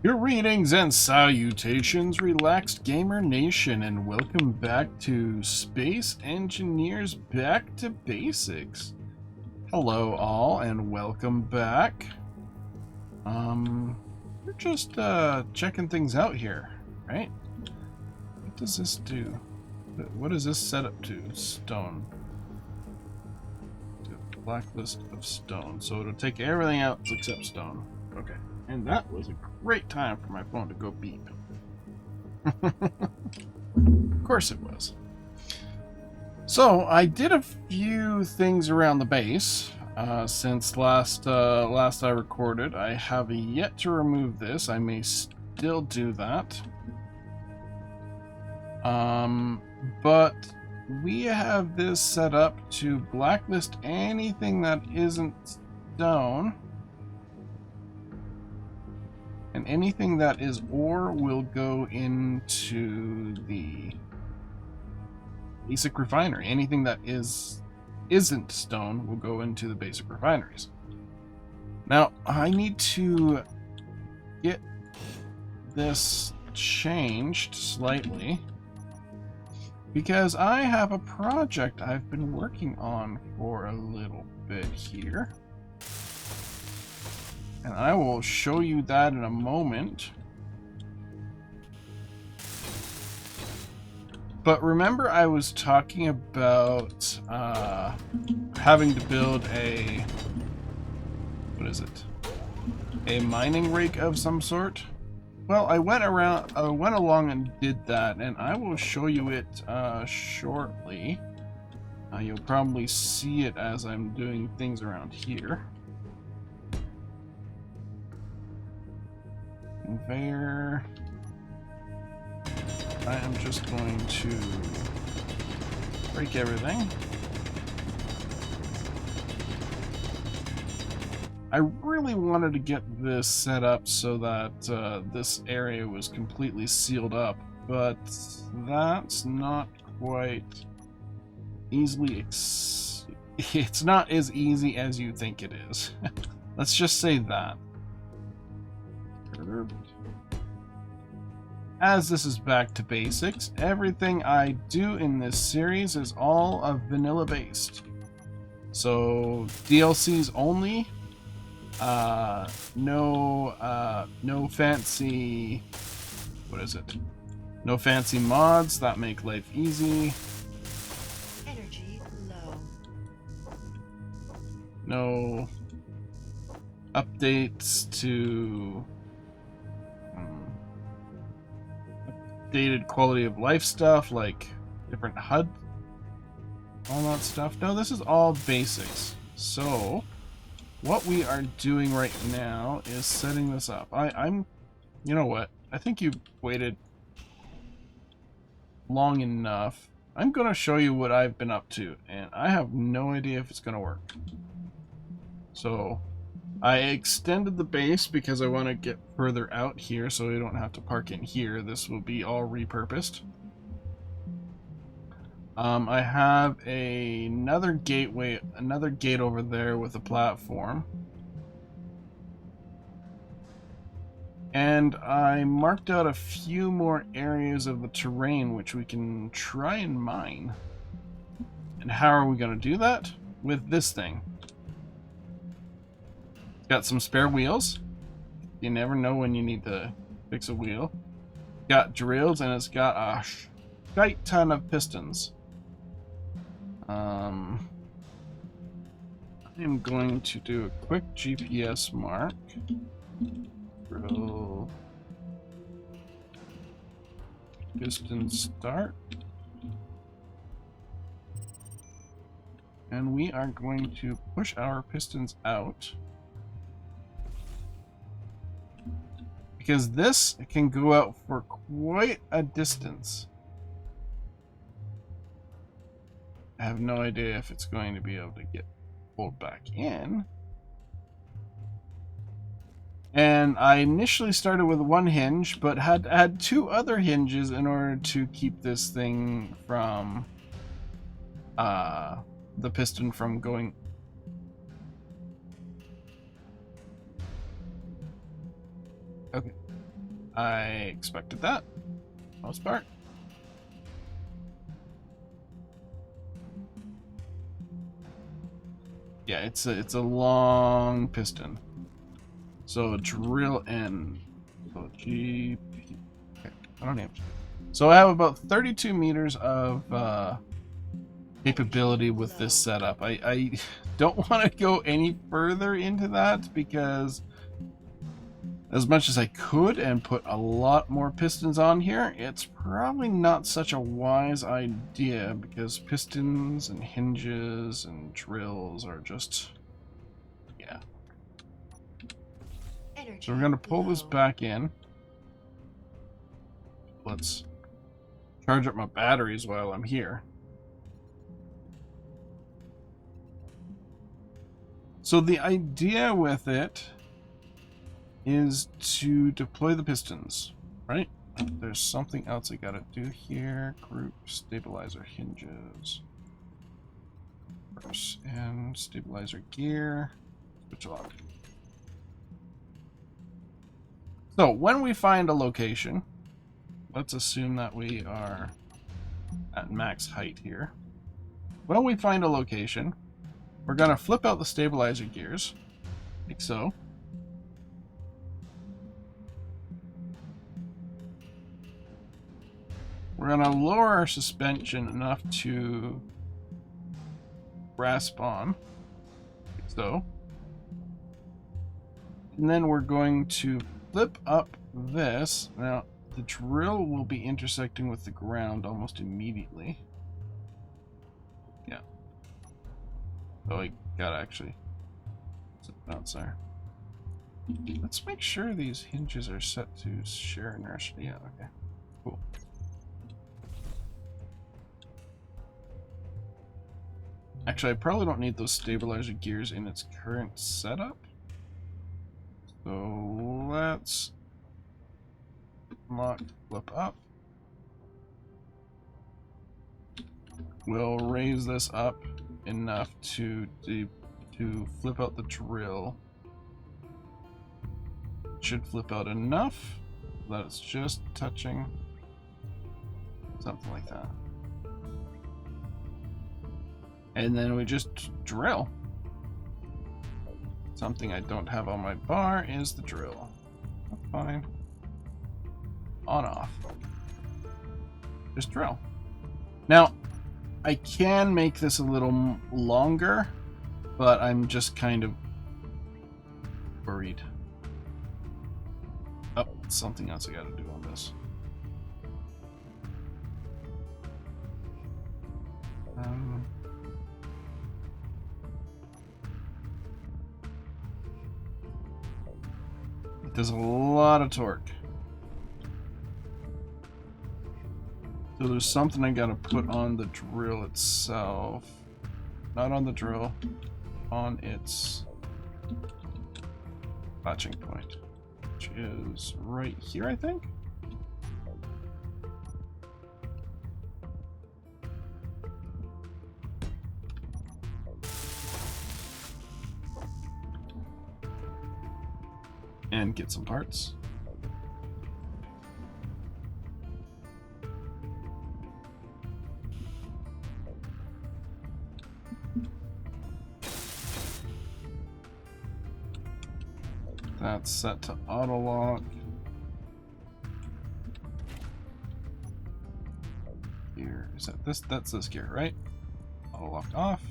Greetings and salutations, relaxed gamer nation, and welcome back to Space Engineers Back to Basics. Hello all, and welcome back. We're just checking things out here, right? What does this do? What is this set up to? Stone. Blacklist of stone. So it'll take everything else except stone. Okay. And that was a great time for my phone to go beep. Of course it was. So I did a few things around the base since last I recorded. I have yet to remove this. I may still do that. But we have this set up to blacklist anything that isn't stone. And anything that is ore will go into the basic refinery. Anything that isn't stone will go into the basic refineries. Now, I need to get this changed slightly because I have a project I've been working on for a little bit here. And I will show you that in a moment. But remember I was talking about having to build a... what is it? A mining rig of some sort? Well, I went along and did that, and I will show you it shortly. You'll probably see it as I'm doing things around here. Conveyor. I am just going to break everything. I really wanted to get this set up so that this area was completely sealed up, but that's not quite easily it's not as easy as you think it is. Let's just say that. As this is back to basics, everything I do in this series is all vanilla based. So DLCs only, no fancy, what is it? No fancy mods that make life easy. Energy low. No updates to updated quality of life stuff like different HUD, all that stuff. No, this is all basics. So what we are doing right now is setting this up. I'm you know what, I think you've waited long enough. I'm gonna show you what I've been up to, and I have no idea if it's gonna work. So I extended the base because I want to get further out here so we don't have to park in here. This will be all repurposed. I have another gate over there with a platform. And I marked out a few more areas of the terrain which we can try and mine. And how are we going to do that? With this thing. Got some spare wheels. You never know when you need to fix a wheel. Got drills, and it's got a shite ton of pistons. I am going to do a quick GPS mark. Drill. Piston start. And we are going to push our pistons out. Because this can go out for quite a distance. I have no idea if it's going to be able to get pulled back in. And I initially started with one hinge, but had two other hinges in order to keep this thing from the piston from going. Okay. I expected that. Most part. Yeah, it's a long piston. So drill in. So GP. Okay, I don't know. So I have about 32 meters of capability with this setup. I don't want to go any further into that because as much as I could and put a lot more pistons on here, it's probably not such a wise idea because pistons and hinges and drills are just, yeah. So we're going to pull this back in. Let's charge up my batteries while I'm here. So the idea with it is to deploy the pistons, right? There's something else I gotta do here. Group stabilizer hinges. First, and stabilizer gear. Switch on. So when we find a location, let's assume that we are at max height here. When we find a location, we're gonna flip out the stabilizer gears, like so. We're going to lower our suspension enough to grasp on, like so. And then we're going to flip up this. Now, the drill will be intersecting with the ground almost immediately. Yeah. So I gotta actually set it outside. Let's make sure these hinges are set to share inertia. Yeah, okay. Cool. Actually, I probably don't need those stabilizer gears in its current setup. So let's lock, flip up. We'll raise this up enough to flip out the drill. Should flip out enough that it's just touching. Something like that. And then we just drill. Something I don't have on my bar is the drill. Fine. On, off. Just drill. Now, I can make this a little longer, but I'm just kind of worried. Oh, something else I gotta do on this. It does a lot of torque. So there's something I gotta put on the drill itself. Not on the drill, on its latching point, which is right here, I think. And get some parts. That's set to auto lock. Gear, is that this? That's this gear, right? Auto lock off.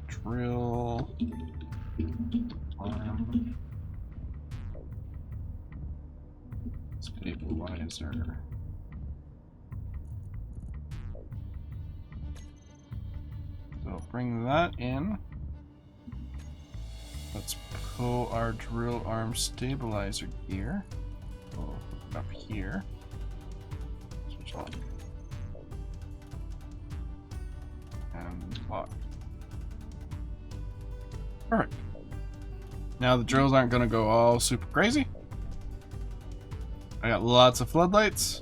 Drill. Arm. Stabilizer. So bring that in. Let's pull our drill arm stabilizer gear. We'll hook it up here. Switch on. And lock. Perfect. Now the drills aren't going to go all super crazy. I got lots of floodlights.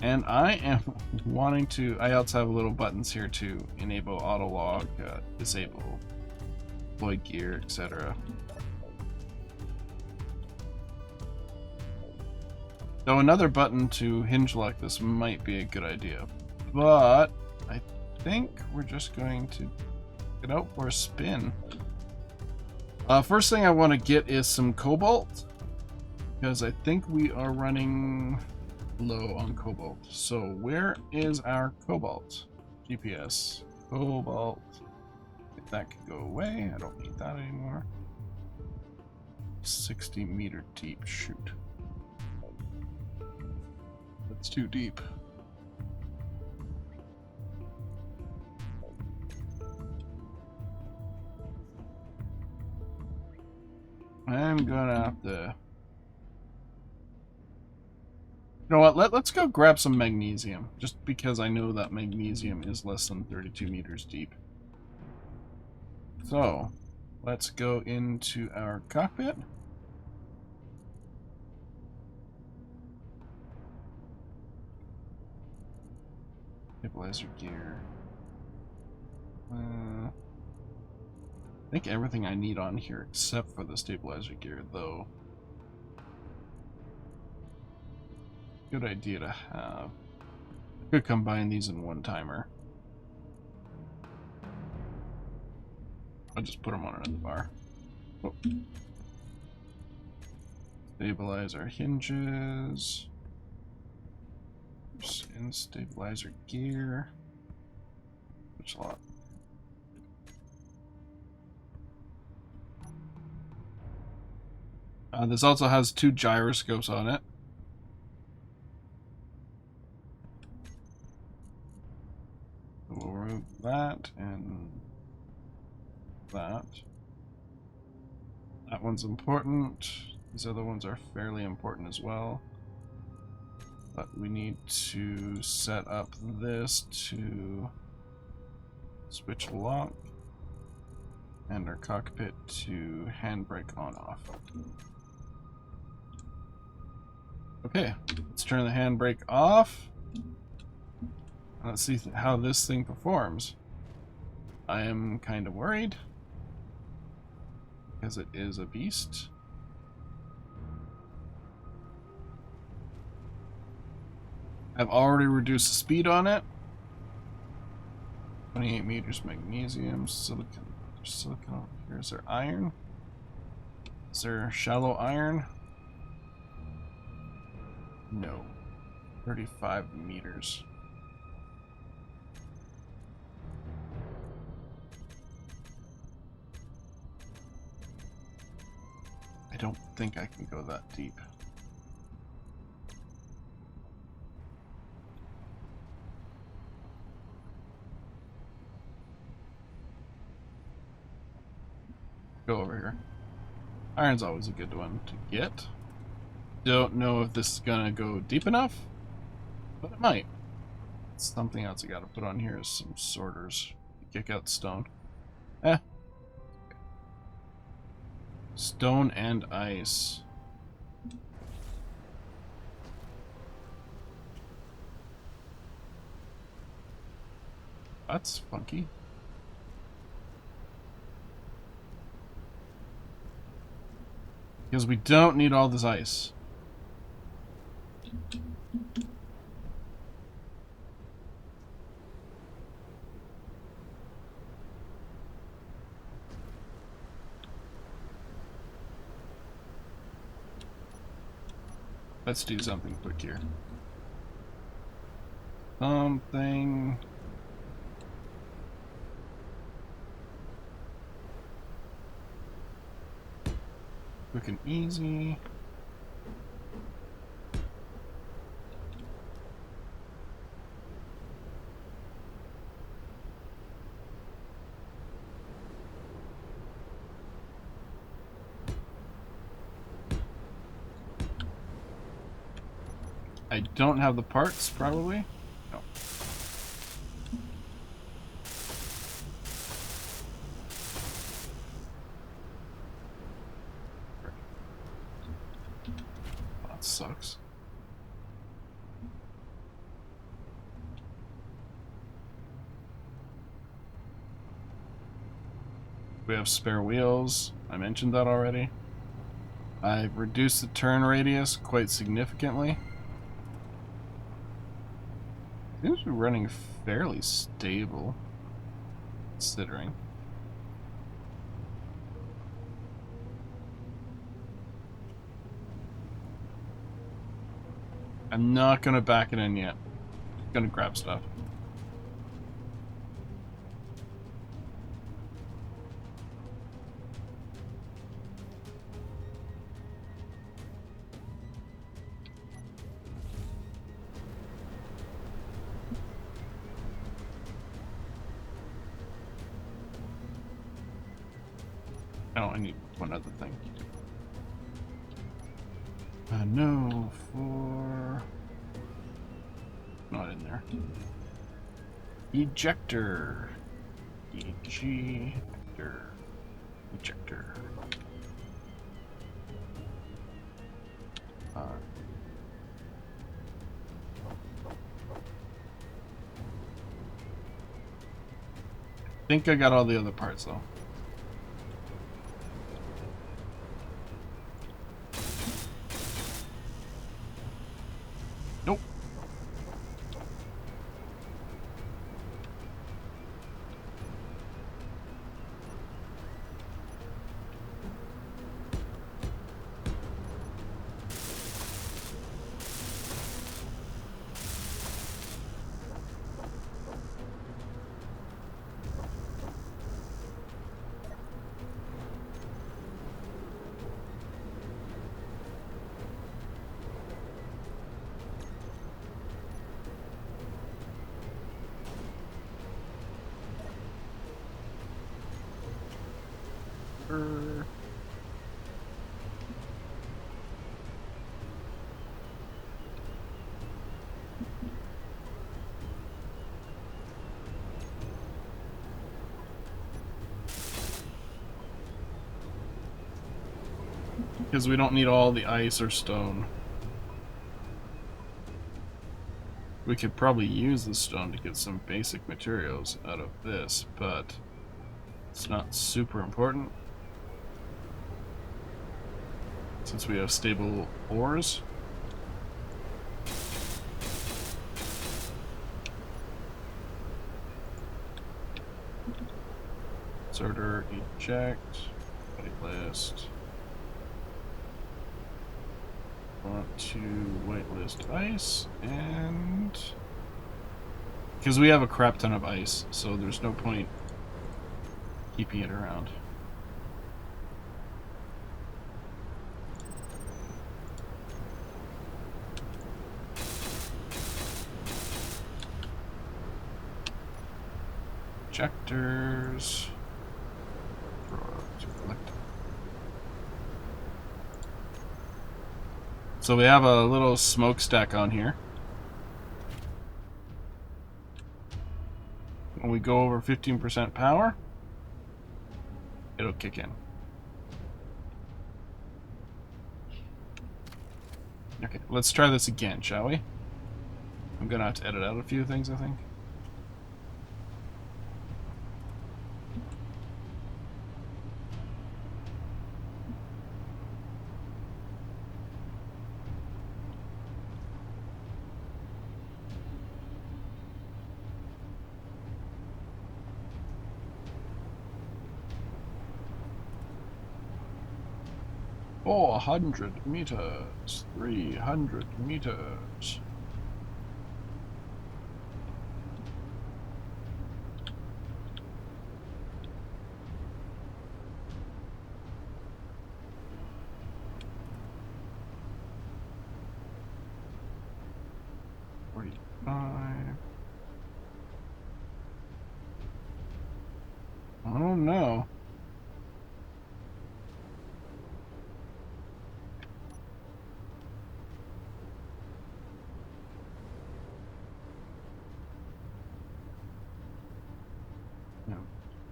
And I am wanting to... I also have little buttons here to enable auto log, disable void gear, etc. So another button to hinge lock this might be a good idea, but I think we're just going to get out for a spin. First thing I want to get is some cobalt, because I think we are running low on cobalt. So where is our cobalt? GPS. Cobalt. If that could go away, I don't need that anymore. 60-meter deep. Shoot. That's too deep. I'm gonna have to... You know what, let's go grab some magnesium, just because I know that magnesium is less than 32 meters deep. So, let's go into our cockpit. Stabilizer gear. I think everything I need on here except for the stabilizer gear, though. Good idea to have. I could combine these in one timer. I'll just put them on another bar. Oh. Stabilize our hinges. And stabilizer gear. Which a lot. This also has 2 gyroscopes on it. We'll remove that and that. That one's important. These other ones are fairly important as well. But we need to set up this to switch lock and our cockpit to handbrake on off. Okay, let's turn the handbrake off. Let's see how this thing performs. I am kind of worried because it is a beast. I've already reduced the speed on it. 28 meters magnesium, silicon. There's silicon over here. Is there iron? Is there shallow iron? No. 35 meters. I don't think I can go that deep. Go over here. Iron's always a good one to get. Don't know if this is gonna go deep enough, but it might. Something else I gotta put on here is some sorters. Kick out stone. Stone and ice. That's funky. Because we don't need all this ice. Let's do something quick here. Something... quick and easy. I don't have the parts, probably. No. That sucks. We have spare wheels. I mentioned that already. I've reduced the turn radius quite significantly. Seems to be running fairly stable, considering. I'm not gonna back it in yet. I'm gonna grab stuff. Oh, I need one other thing. No, for... Not in there. Ejector. Ejector. Ejector. I think I got all the other parts though. Nope. Because we don't need all the ice or stone. We could probably use the stone to get some basic materials out of this, but it's not super important. Since we have stable ores. Sorter, eject, whitelist. Want to whitelist ice, and because we have a crap ton of ice, so there's no point keeping it around. Ejectors. So we have a little smokestack on here. When we go over 15% power, it'll kick in. Okay, let's try this again, shall we? I'm gonna have to edit out a few things, I think. Oh, 100 meters, 300 meters. Oh no.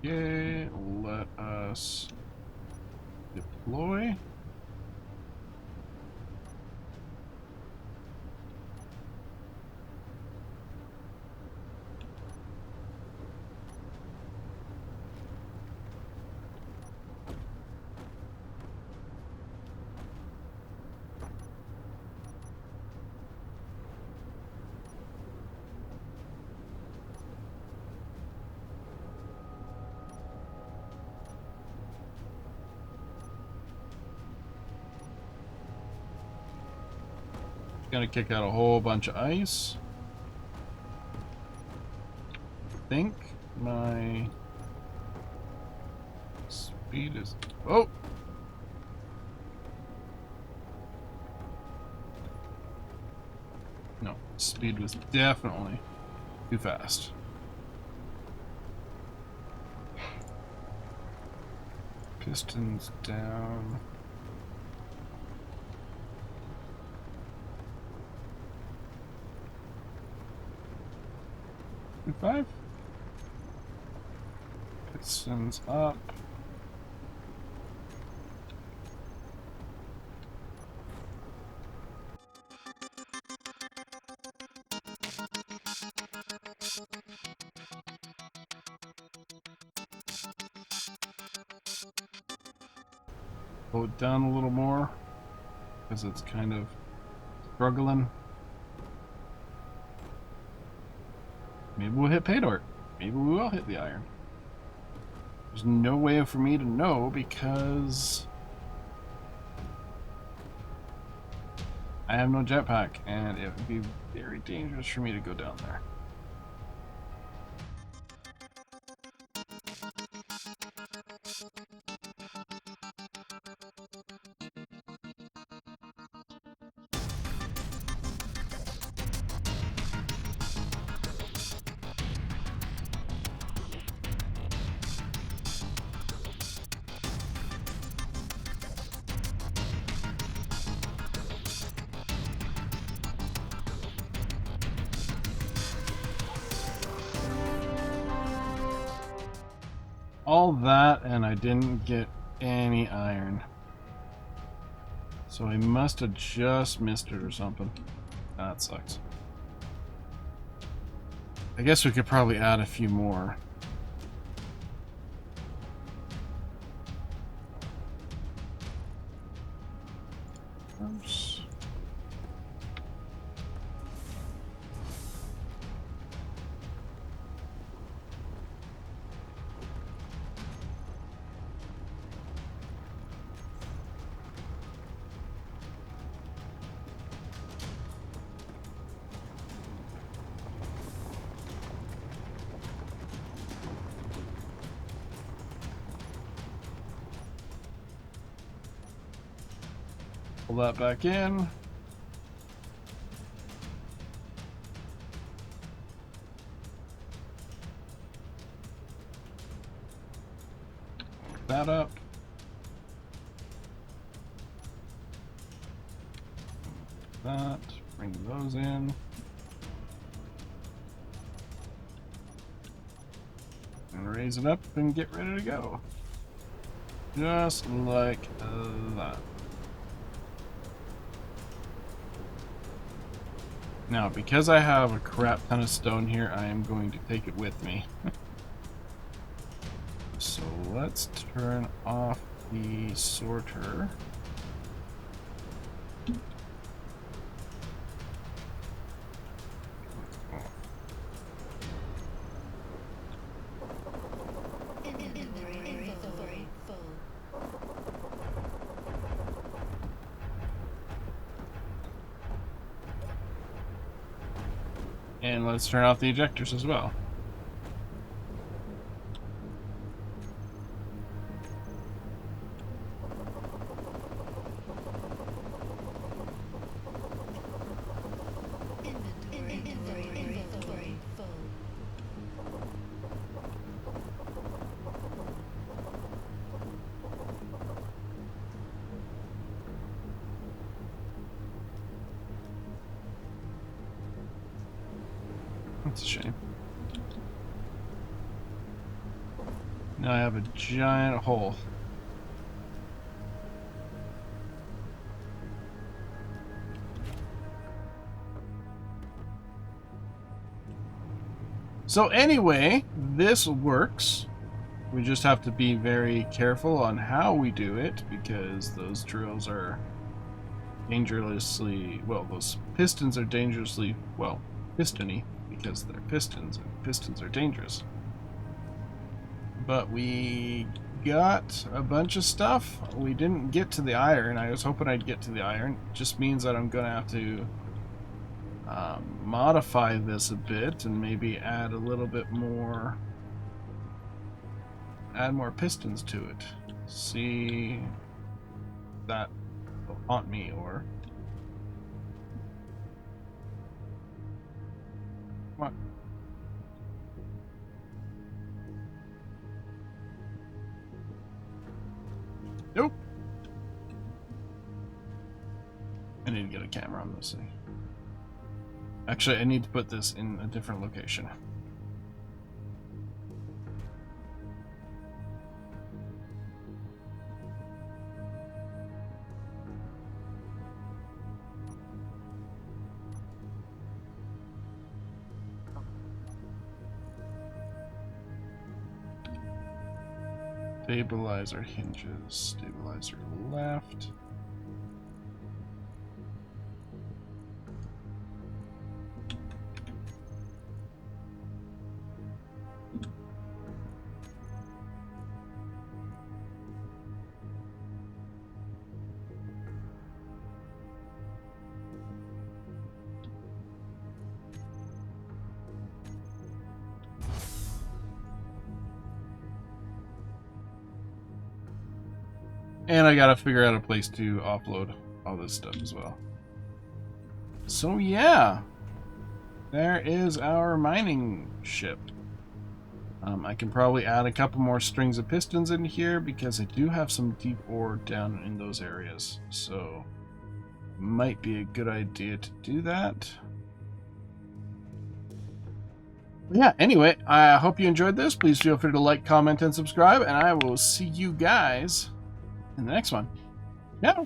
Okay, let us deploy. Gonna kick out a whole bunch of ice. I think my speed is... Oh! No, speed was definitely too fast. Pistons down. Five. Pistons up. Pull it down a little more because it's kind of struggling. Maybe we'll hit pay dirt. Maybe we will hit the iron. There's no way for me to know because I have no jetpack and it would be very dangerous for me to go down there. All that, and I didn't get any iron. So I must have just missed it or something. That sucks. I guess we could probably add a few more. Oops. Pull that back in. That up. That. Bring those in. And raise it up and get ready to go. Just like that. Now, because I have a crap ton of stone here, I am going to take it with me. So let's turn off the sorter. And let's turn off the ejectors as well. That's a shame. Now I have a giant hole. So anyway, this works. We just have to be very careful on how we do it because those drills are dangerously, well, those pistons are dangerously, well, pistony because they're pistons and pistons are dangerous. But we got a bunch of stuff. We didn't get to the iron. I was hoping I'd get to the iron. It just means that I'm gonna have to modify this a bit and maybe add a little bit more, add more pistons to it. See that will haunt me, or what? Nope. I need to get a camera on this thing. Actually, I need to put this in a different location. Stabilizer hinges. Stabilizer left. And I gotta figure out a place to offload all this stuff as well. So yeah, there is our mining ship. I can probably add a couple more strings of pistons in here because I do have some deep ore down in those areas. So might be a good idea to do that. Yeah, anyway, I hope you enjoyed this. Please feel free to like, comment, and subscribe, and I will see you guys in the next one. Yeah.